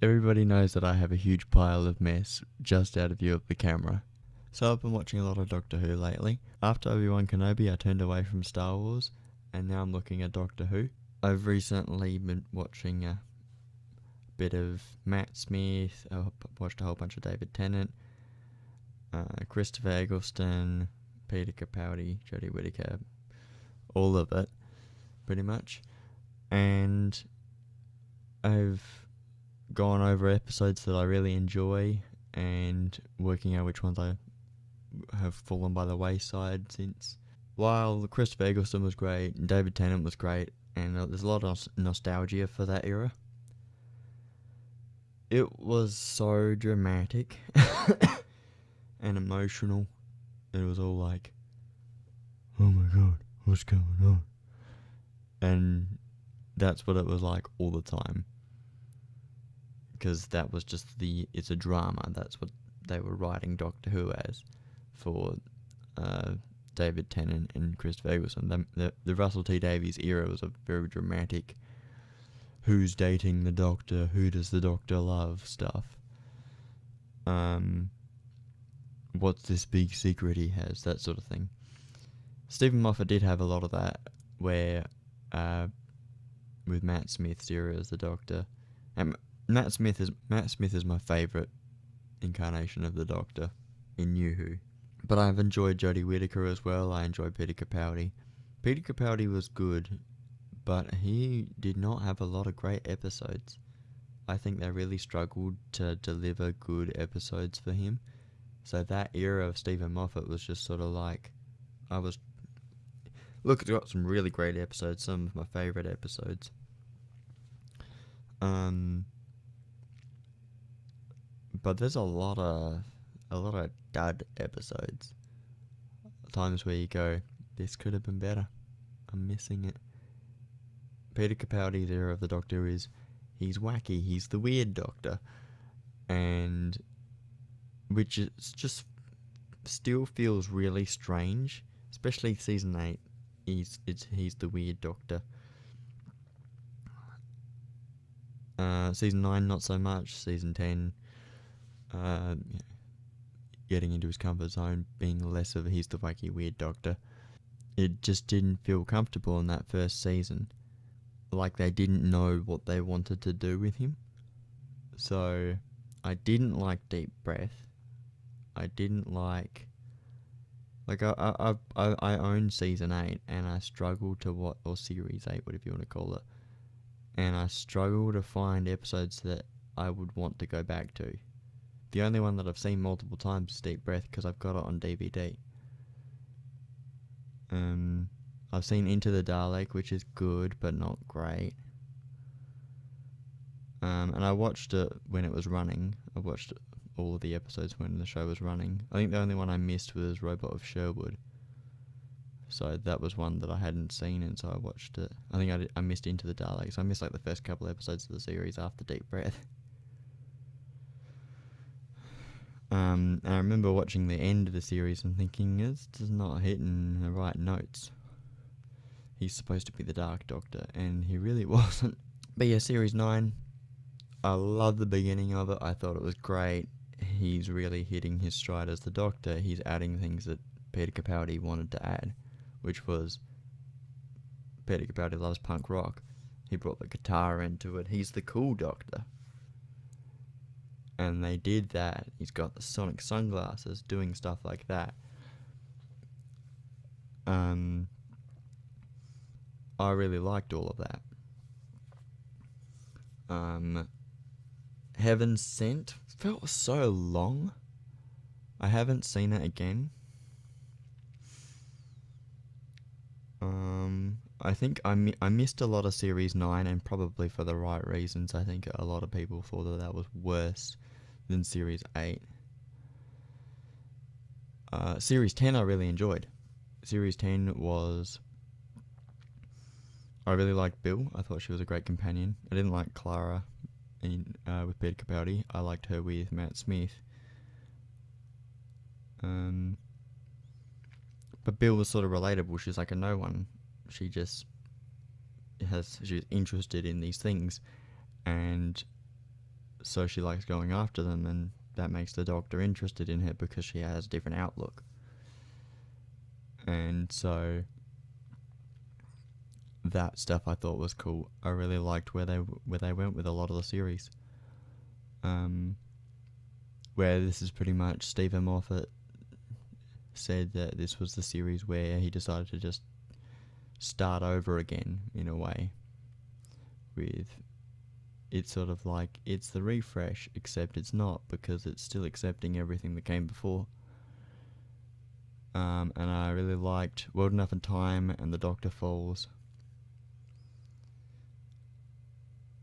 Everybody knows that I have a huge pile of mess just out of view of the camera. So I've been watching a lot of Doctor Who lately. After Obi-Wan Kenobi, I turned away from Star Wars, and now I'm looking at Doctor Who. I've recently been watching a bit of Matt Smith. I watched a whole bunch of David Tennant, Christopher Eggleston, Peter Capaldi, Jodie Whittaker, all of it, pretty much. And I've gone over episodes that I really enjoy and working out which ones I have fallen by the wayside since. While Christopher Eggleston was great and David Tennant was great, and there's a lot of nostalgia for that era, it was so dramatic and emotional. It was all like, oh my god, what's going on? And that's what it was like all the time. Because that was just it's a drama. That's what they were writing Doctor Who as for David Tennant and Christopher Eggleston. The Russell T Davies era was a very dramatic, who's dating the Doctor, who does the Doctor love stuff. What's this big secret he has, that sort of thing. Stephen Moffat did have a lot of that, where with Matt Smith's era as the Doctor, and Matt Smith is my favourite incarnation of the Doctor in New Who. But I've enjoyed Jodie Whittaker as well. I enjoyed Peter Capaldi. Peter Capaldi was good, but he did not have a lot of great episodes. I think they really struggled to deliver good episodes for him. So that era of Stephen Moffat was just sort of like, Look, it's got some really great episodes, some of my favourite episodes. But there's a lot of dud episodes. Times where you go, this could have been better. I'm missing it. Peter Capaldi's era of the Doctor is, he's wacky, he's the weird Doctor. And which is just still feels really strange, especially season 8. He's the weird Doctor. Season 9 not so much. Season 10 getting into his comfort zone, being less of he's the wacky weird Doctor. It just didn't feel comfortable in that first season. Like they didn't know what they wanted to do with him. So I didn't like Deep Breath. I didn't like I own season 8 and I struggle to or series 8, whatever you want to call it. And I struggle to find episodes that I would want to go back to. The only one that I've seen multiple times is Deep Breath because I've got it on DVD. I've seen Into the Dalek, which is good but not great. And I watched it when it was running. I watched all of the episodes when the show was running. I think the only one I missed was Robot of Sherwood. So that was one that I hadn't seen, and so I watched it. I think I missed Into the Daleks. I missed like the first couple episodes of the series after Deep Breath. And I remember watching the end of the series and thinking, this does not hitting the right notes. He's supposed to be the Dark Doctor, and he really wasn't. But yeah, Series 9, I love the beginning of it. I thought it was great. He's really hitting his stride as the Doctor. He's adding things that Peter Capaldi wanted to add, which was Peter Capaldi loves punk rock. He brought the guitar into it. He's the cool Doctor. And they did that. He's got the sonic sunglasses, doing stuff like that. I really liked all of that. Heaven Sent felt so long. I haven't seen it again. I think I missed a lot of Series 9, and probably for the right reasons. I think a lot of people thought that was worse than Series 8. Series 10 I really enjoyed. Series 10 was... I really liked Bill. I thought she was a great companion. I didn't like Clara with Peter Capaldi. I liked her with Matt Smith. But Bill was sort of relatable. She's like a no one. She's interested in these things, and so she likes going after them, and that makes the Doctor interested in her because she has a different outlook. And so that stuff I thought was cool. I really liked where they went with a lot of the series. Where this is pretty much Stephen Moffat said that this was the series where he decided to just start over again in a way. With it's sort of like it's the refresh, except it's not, because it's still accepting everything that came before. And I really liked World Enough and Time and The Doctor Falls.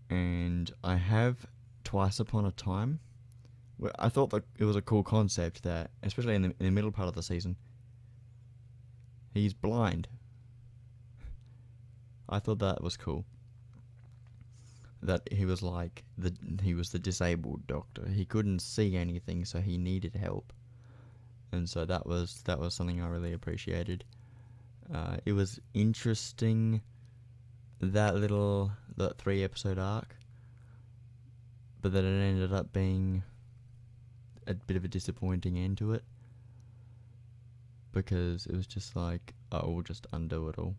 And I have Twice Upon a Time. I thought that it was a cool concept that, especially in the middle part of the season, he's blind. I thought that was cool. That he was like he was the disabled Doctor. He couldn't see anything, so he needed help. And so that was something I really appreciated. It was interesting, that 3-episode arc, but then it ended up being a bit of a disappointing end to it, because it was just like, oh, we'll just undo it all.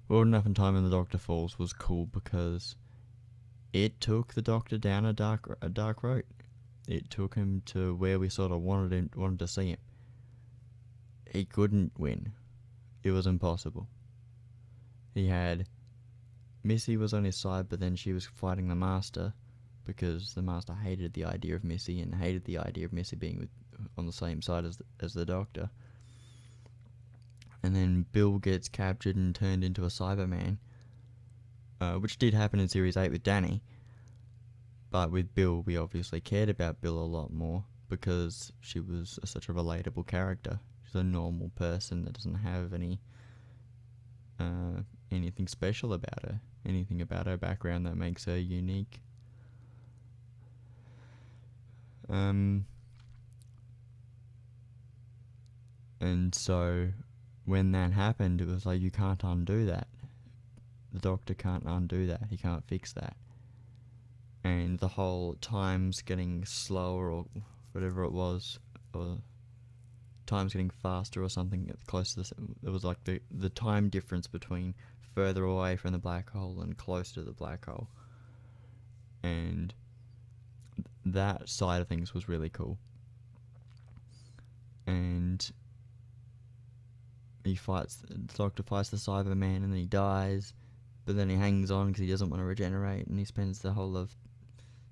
World Enough and Time in The Doctor Falls was cool because it took the Doctor down a dark road. It took him to where we sort of wanted to see him. He couldn't win. It was impossible. He had Missy was on his side, but then she was fighting the Master, because the Master hated the idea of Missy and hated the idea of Missy being on the same side as the Doctor. And then Bill gets captured and turned into a Cyberman, which did happen in Series 8 with Danny. But with Bill, we obviously cared about Bill a lot more because she was such a relatable character. She's a normal person that doesn't have anything special about her, anything about her background that makes her unique. And so when that happened, it was like, you can't undo that. The Doctor can't undo that. He can't fix that. And the whole time's getting slower or whatever it was, or time's getting faster or something close to this. It was like the time difference between further away from the black hole and close to the black hole. And that side of things was really cool. And the Doctor fights the Cyberman and then he dies, but then he hangs on because he doesn't want to regenerate, and he spends the whole of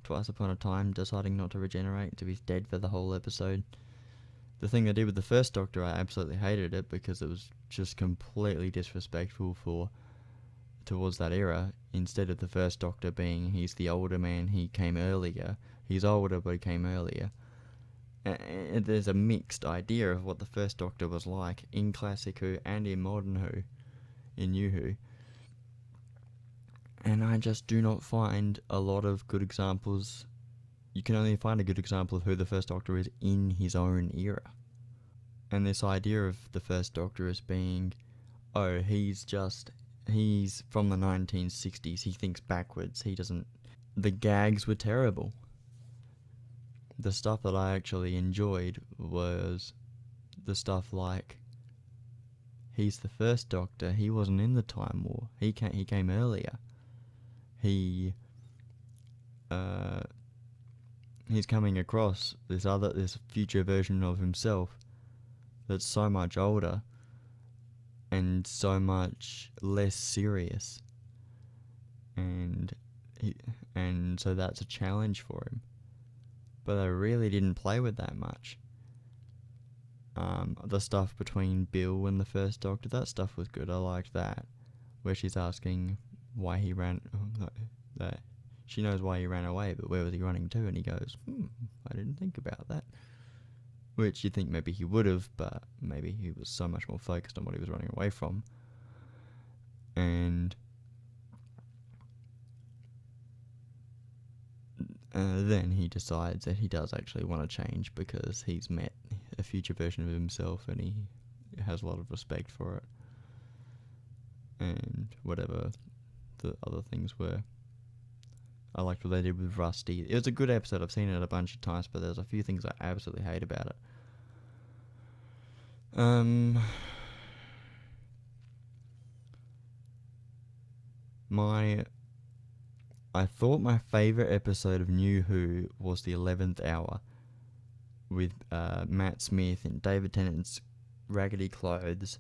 Twice Upon a Time deciding not to regenerate, to be dead for the whole episode. The thing they did with the first Doctor, I absolutely hated it because it was just completely disrespectful towards that era. Instead of the first Doctor being, he's the older man, he came earlier. He's older, but he came earlier. And there's a mixed idea of what the first Doctor was like in Classic Who and in Modern Who, in New Who. And I just do not find a lot of good examples. You can only find a good example of who the first Doctor is in his own era. And this idea of the first Doctor as being, oh, he's from the 1960s, he thinks backwards, the gags were terrible. The stuff that I actually enjoyed was the stuff like, he's the first Doctor, he wasn't in the Time War, he came earlier. He's coming across this future version of himself that's so much older and so much less serious, and so that's a challenge for him. But I really didn't play with that much. The stuff between Bill and the first Doctor, that stuff was good. I liked that, where she's asking why he ran. That she knows why he ran away, but where was he running to? And he goes, I didn't think about that. Which you'd think maybe he would have, but maybe he was so much more focused on what he was running away from. And then he decides that he does actually want to change because he's met a future version of himself and he has a lot of respect for it. And whatever the other things were. I liked what they did with Rusty. It was a good episode. I've seen it a bunch of times, but there's a few things I absolutely hate about it. I thought my favourite episode of New Who was the 11th Hour, with Matt Smith in David Tennant's raggedy clothes,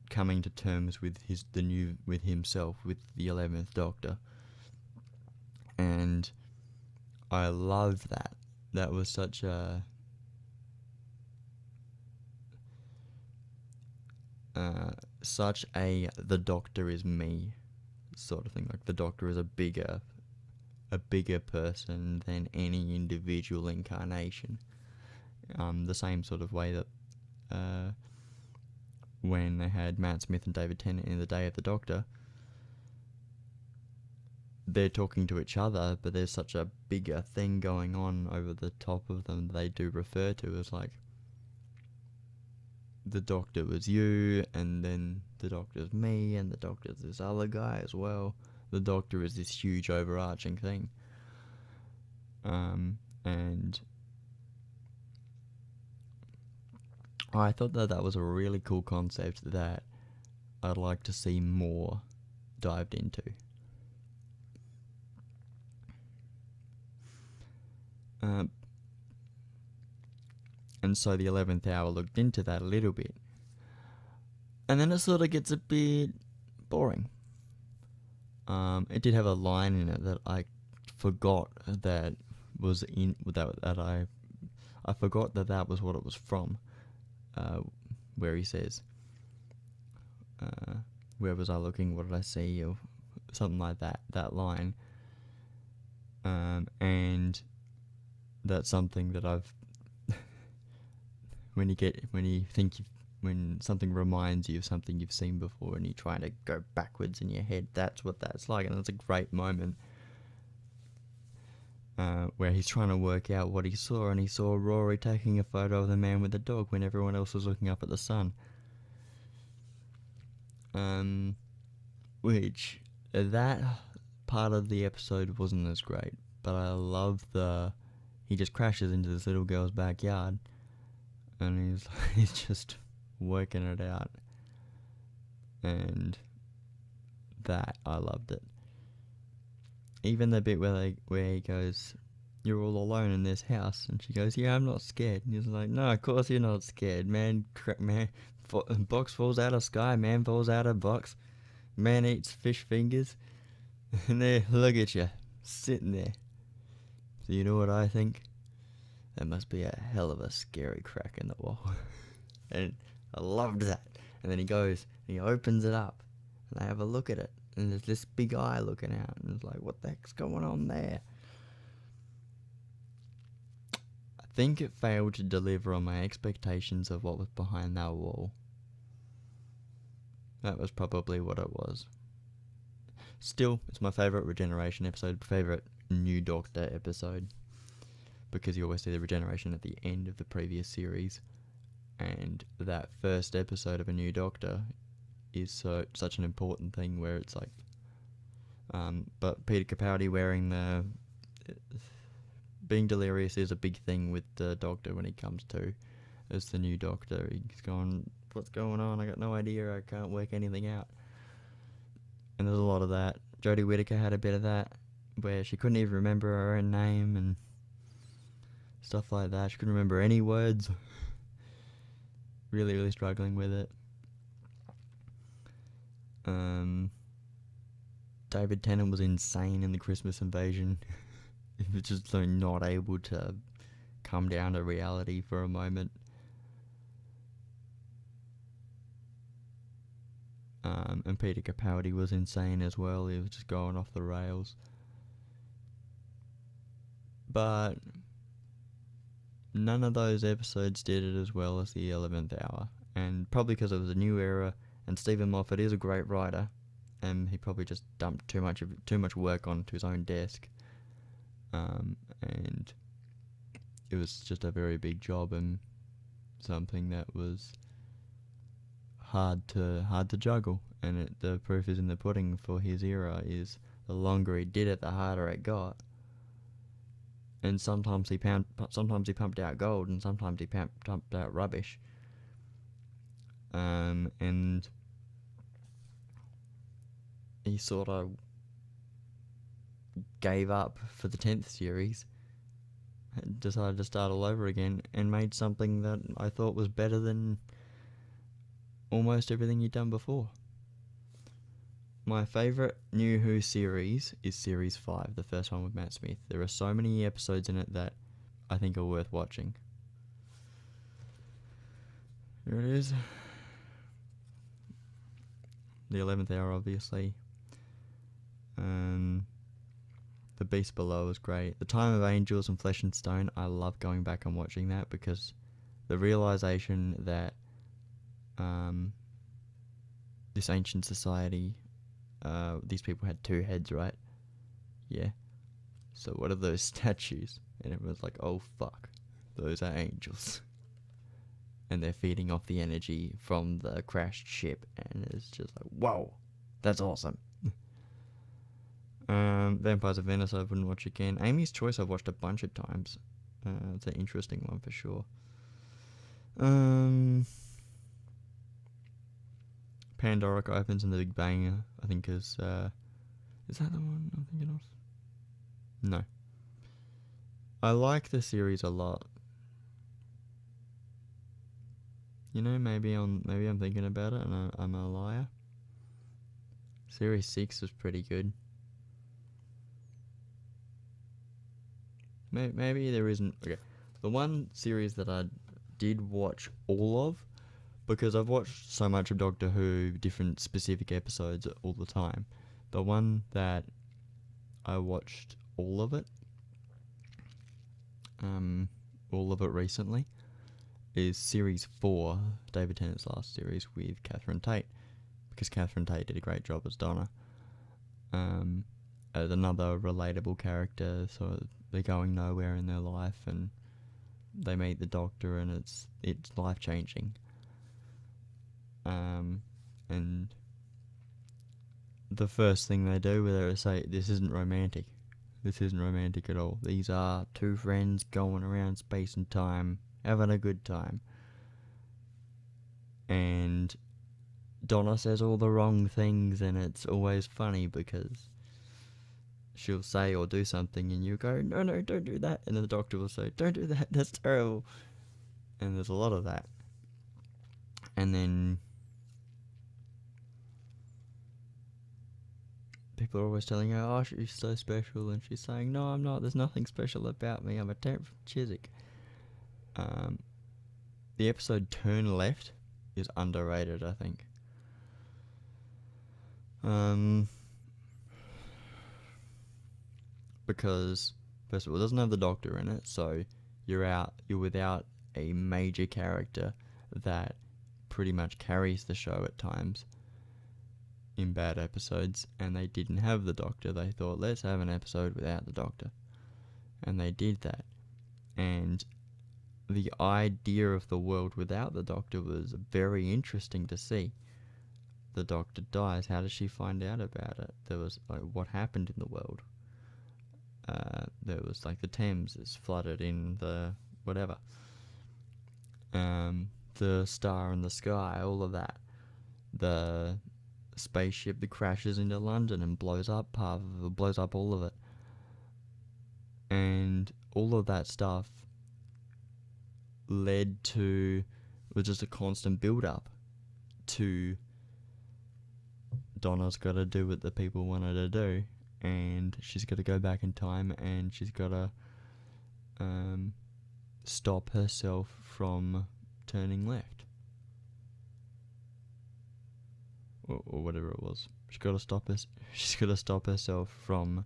coming to terms with himself, with the 11th Doctor. And I loved that. That was such a the Doctor is me sort of thing. Like, the Doctor is a bigger person than any individual incarnation. The same sort of way that when they had Matt Smith and David Tennant in The Day of the Doctor, they're talking to each other, but there's such a bigger thing going on over the top of them. They do refer to as like, the Doctor was you, and then the Doctor's me, and the Doctor's this other guy as well. The Doctor is this huge overarching thing. And I thought that was a really cool concept that I'd like to see more dived into. And so the 11th Hour looked into that a little bit. And then it sort of gets a bit boring. It did have a line in it that I forgot that was in that I forgot that was what it was from. Where he says, "Where was I looking? What did I see?" or something like that. That line. And that's something that I've when something reminds you of something you've seen before and you're trying to go backwards in your head, that's what that's like. And it's a great moment where he's trying to work out what he saw, and he saw Rory taking a photo of the man with the dog when everyone else was looking up at the sun. Which, that part of the episode wasn't as great, but I love he just crashes into this little girl's backyard, and he's just working it out, and that, I loved it. Even the bit where he goes, "You're all alone in this house," and she goes, "Yeah, I'm not scared." And he's like, "No, of course you're not scared, man. Box falls out of sky, man falls out of box, man eats fish fingers." And there, look at you, sitting there. So you know what I think? That must be a hell of a scary crack in the wall. And I loved that. And then he goes, and he opens it up, and they have a look at it, and there's this big eye looking out, and it's like, what the heck's going on there? I think it failed to deliver on my expectations of what was behind that wall. That was probably what it was. Still, it's my favourite regeneration episode, favourite New Doctor episode, because you always see the regeneration at the end of the previous series, and that first episode of a New Doctor is such an important thing, where it's like, but Peter Capaldi wearing being delirious is a big thing with the Doctor when he comes to as the New Doctor. He's going, "What's going on? I got no idea. I can't work anything out." And there's a lot of that. Jodie Whittaker had a bit of that, where she couldn't even remember her own name and stuff like that. She couldn't remember any words. Really, really struggling with it. David Tennant was insane in the Christmas Invasion. He was just not able to come down to reality for a moment. And Peter Capaldi was insane as well. He was just going off the rails. But none of those episodes did it as well as the 11th Hour. And probably because it was a new era, and Stephen Moffat is a great writer, and he probably just dumped too much work onto his own desk. And it was just a very big job, and something that was hard to juggle. and the proof is in the pudding for his era. Is the longer he did it, the harder it got. And sometimes he pumped out gold, and sometimes he pumped out rubbish. And he sort of gave up for the 10th series, and decided to start all over again, and made something that I thought was better than almost everything he'd done before. My favourite New Who series is Series 5, the first one with Matt Smith. There are so many episodes in it that I think are worth watching. Here it is. The 11th Hour, obviously. The Beast Below is great. The Time of Angels and Flesh and Stone, I love going back and watching that, because the realisation that this ancient society, these people had two heads, right? Yeah. So what are those statues? And everyone's like, oh fuck, those are angels. And they're feeding off the energy from the crashed ship, and it's just like, whoa, that's awesome. Vampires of Venice I wouldn't watch again. Amy's Choice I've watched a bunch of times. It's an interesting one for sure. Pandoric Opens and The Big Bang, I think is that the one I'm thinking of? No. I like the series a lot. You know, maybe I'm thinking about it and I'm a liar. Series 6 was pretty good. Maybe there isn't. Okay, the one series that I did watch all of, because I've watched so much of Doctor Who, different specific episodes all the time. The one that I watched all of it recently, is Series 4, David Tennant's last series with Catherine Tate, because Catherine Tate did a great job as Donna. As another relatable character, so they're going nowhere in their life, and they meet the Doctor, and it's life changing. And the first thing they do with her is say, "This isn't romantic. This isn't romantic at all. These are two friends going around space and time, having a good time." And Donna says all the wrong things, and it's always funny because she'll say or do something and you go, no, don't do that. And then the Doctor will say, don't do that, that's terrible. And there's a lot of that. And then people are always telling her, oh, she's so special. And she's saying, no, I'm not. There's nothing special about me. I'm a temp from Chiswick. The episode Turn Left is underrated, I think. Because first of all, it doesn't have the Doctor in it, so you're without a major character that pretty much carries the show at times in bad episodes, and they didn't have the Doctor. They thought, let's have an episode without the Doctor, and they did that. And the idea of the world without the Doctor was very interesting to see. The Doctor dies. How does she find out about it? There was what happened in the world. There was the Thames is flooded in the whatever. The star in the sky, all of that. The spaceship that crashes into London and blows up all of it. And all of that stuff was just a constant build up to Donna's got to do what the people want her to do, and she's got to go back in time, and she's got to stop herself from turning left, or whatever it was. She's got to stop herself from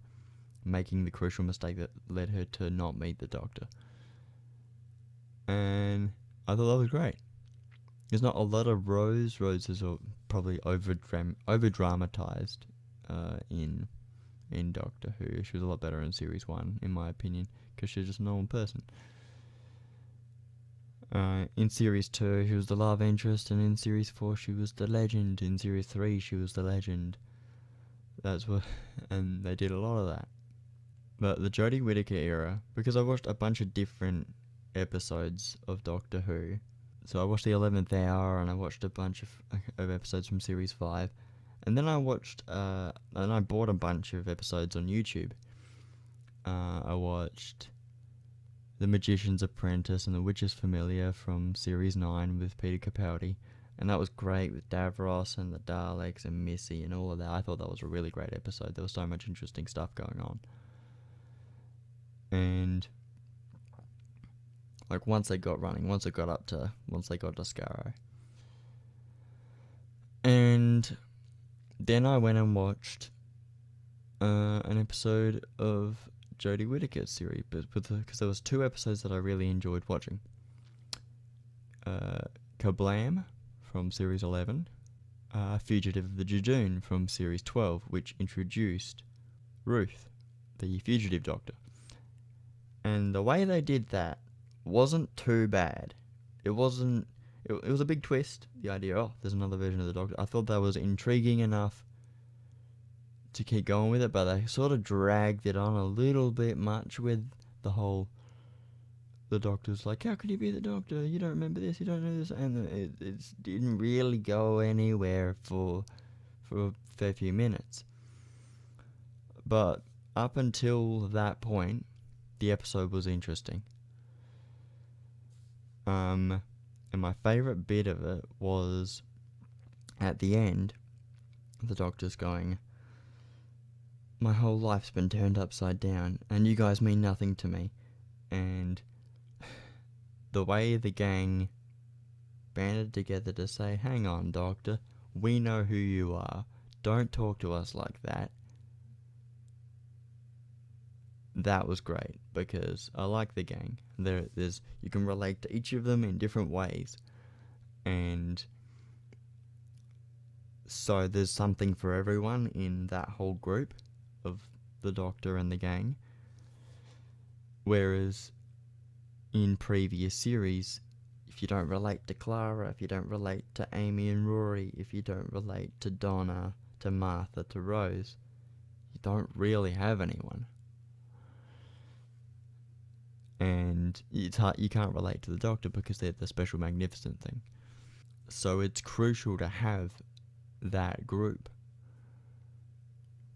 making the crucial mistake that led her to not meet the Doctor. And I thought that was great. There's not a lot of Rose. Rose is probably over dramatized in Doctor Who. She was a lot better in Series 1, in my opinion, because she's just a normal person. In Series 2, she was the love interest, and in Series 4, she was the legend. In Series 3, she was the legend. That's what... And they did a lot of that. But the Jodie Whittaker era, because I watched a bunch of different episodes of Doctor Who. So I watched the 11th Hour, and I watched a bunch of episodes from Series 5. And then I watched... and I bought a bunch of episodes on YouTube. I watched The Magician's Apprentice and The Witch's Familiar from Series 9 with Peter Capaldi. And that was great with Davros and the Daleks and Missy and all of that. I thought that was a really great episode. There was so much interesting stuff going on. And like once they got to Scarrow. And then I went and watched an episode of Jodie Whittaker's series, because there was 2 episodes that I really enjoyed watching. Kablam from Series 11, Fugitive of the Jejune from Series 12, which introduced Ruth, the Fugitive Doctor. And the way they did that wasn't too bad. It was a big twist, the idea, there's another version of the Doctor. I thought that was intriguing enough to keep going with it, but they sort of dragged it on a little bit much with the whole... The Doctor's like, how could you be the Doctor? You don't remember this, you don't know this. And it didn't really go anywhere for a fair few minutes. But up until that point, the episode was interesting. And my favourite bit of it was at the end, the Doctor's going, my whole life's been turned upside down, and you guys mean nothing to me. And the way the gang banded together to say, hang on, Doctor, we know who you are. Don't talk to us like that. That was great, because I like the gang. You can relate to each of them in different ways. And so there's something for everyone in that whole group of the Doctor and the gang. Whereas in previous series, if you don't relate to Clara, if you don't relate to Amy and Rory, if you don't relate to Donna, to Martha, to Rose, you don't really have anyone. And it's hard, you can't relate to the Doctor because they're the special magnificent thing. So it's crucial to have that group.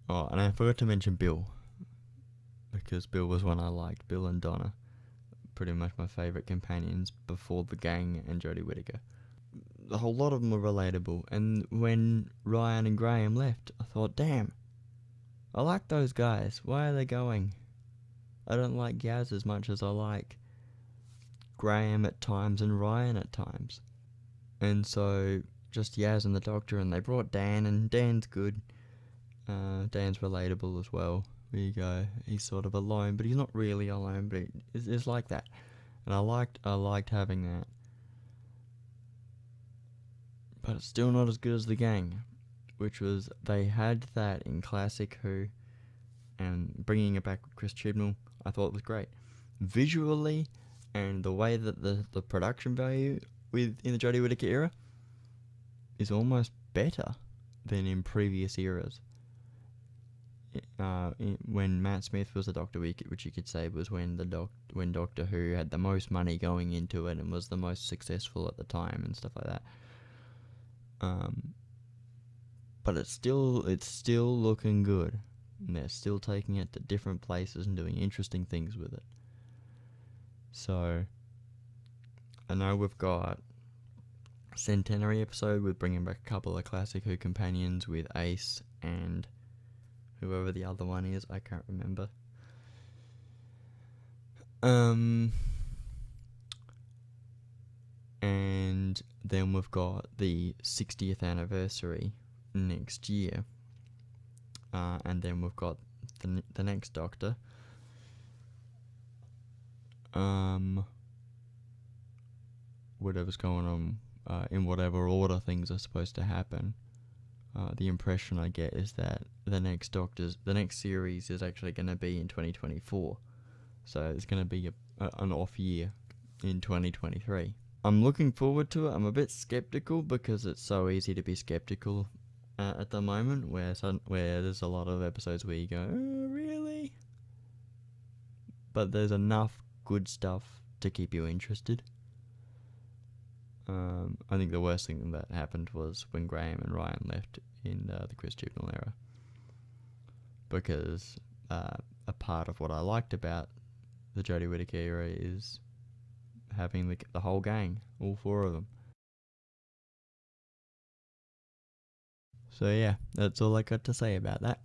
Oh, and I forgot to mention Bill, because Bill was one I liked. Bill and Donna, pretty much my favourite companions before the gang and Jodie Whittaker. A whole lot of them were relatable, and when Ryan and Graham left, I thought, damn, I like those guys. Why are they going? I don't like Gaz as much as I like Graham at times and Ryan at times. And so, just Yaz and the Doctor, and they brought Dan, and Dan's good. Dan's relatable as well. There you go. He's sort of alone, but he's not really alone, but it's like that. And I liked having that. But it's still not as good as the gang, which was, they had that in classic Who, and bringing it back with Chris Chibnall, I thought it was great. Visually, and the way that the production value in the Jodie Whittaker era is almost better than in previous eras. When Matt Smith was the Doctor, which you could say was when Doctor Who had the most money going into it and was the most successful at the time and stuff like that. But it's still looking good, and they're still taking it to different places and doing interesting things with it. So I know we've got a centenary episode with bringing back a couple of classic Who companions with Ace and whoever the other one is, I can't remember. And then we've got the 60th anniversary next year. And then we've got the next Doctor. Whatever's going on, in whatever order things are supposed to happen. The impression I get is that the next series is actually going to be in 2024. So it's going to be an off year in 2023. I'm looking forward to it. I'm a bit skeptical because it's so easy to be skeptical at the moment, where there's a lot of episodes where you go, oh, really? But there's enough good stuff to keep you interested. I think the worst thing that happened was when Graham and Ryan left in the Chris Chibnall era, because a part of what I liked about the Jodie Whittaker era is having the whole gang, all four of them. So yeah, that's all I got to say about that.